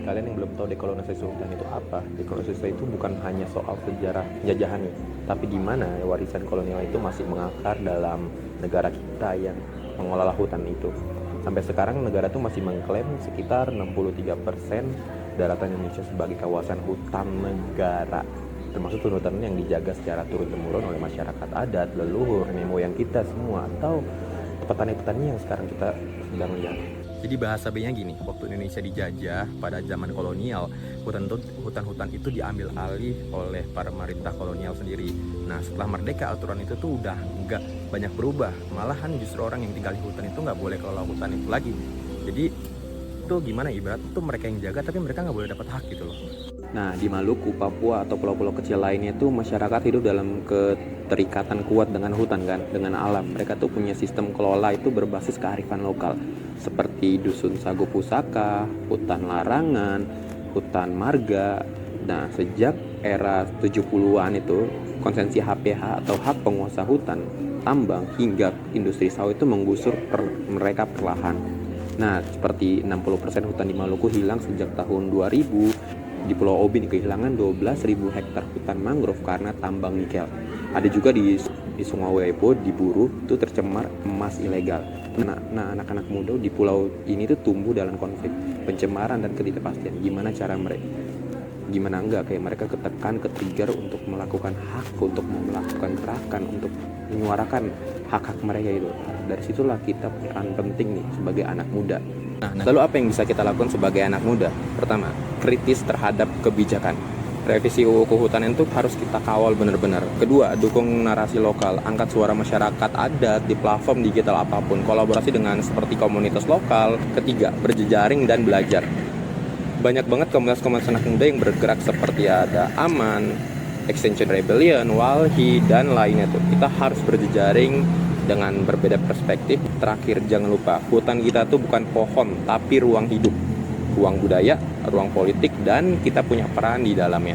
kalian yang belum tahu dekolonisasi hutan itu apa, dekolonisasi itu bukan hanya soal sejarah penjajahan nih, tapi di mana warisan kolonial itu masih mengakar dalam negara kita yang mengelola hutan itu. Sampai sekarang negara tuh masih mengklaim sekitar 63% daratan Indonesia sebagai kawasan hutan negara, termasuk hutan yang dijaga secara turun-temurun oleh masyarakat adat, leluhur, nenek moyang kita semua, atau petani-petani yang sekarang kita sedang lihat. Jadi bahasa B-nya gini, waktu Indonesia dijajah pada zaman kolonial, hutan-hutan itu diambil alih oleh para pemerintah kolonial sendiri. Nah, setelah merdeka, aturan itu tuh udah nggak banyak berubah. Malahan justru orang yang tinggal di hutan itu nggak boleh kelola hutan itu lagi. Jadi itu gimana, ibarat itu mereka yang jaga tapi mereka nggak boleh dapat hak gitu loh. Nah, di Maluku, Papua, atau pulau-pulau kecil lainnya tuh masyarakat hidup dalam keterikatan kuat dengan hutan kan, dengan alam. Mereka tuh punya sistem kelola itu berbasis kearifan lokal, seperti dusun sagu pusaka, hutan larangan, hutan marga. Nah, sejak era 70-an itu, konsensi HPH atau hak penguasa hutan, tambang, hingga industri sawit itu menggusur mereka perlahan. Nah, seperti 60% hutan di Maluku hilang sejak tahun 2000. Di Pulau Obin kehilangan 12.000 hektar hutan mangrove karena tambang nikel. Ada juga di Sungai Weibo diburu itu tercemar emas ilegal. Nah, anak-anak muda di pulau ini tuh tumbuh dalam konflik, pencemaran dan ketidakpastian. Gimana cara mereka? Gimana enggak kayak mereka ketekan, ketrigger untuk melakukan hak, untuk melakukan gerakan, untuk menyuarakan hak-hak mereka itu. Dari situlah kita peran penting nih sebagai anak muda. Nah, lalu apa yang bisa kita lakukan sebagai anak muda? Pertama, kritis terhadap kebijakan. Revisi UU Kehutanan itu harus kita kawal benar-benar. Kedua, dukung narasi lokal, angkat suara masyarakat adat di platform digital apapun, kolaborasi dengan seperti komunitas lokal. Ketiga, berjejaring dan belajar. Banyak banget komunitas-komunitas anak muda yang bergerak seperti ada Aman, Extinction Rebellion, Walhi, dan lainnya tuh. Kita harus berjejaring dengan berbeda perspektif. Terakhir, jangan lupa, hutan kita tuh bukan pohon, tapi ruang hidup, ruang budaya, ruang politik, dan kita punya peran di dalamnya.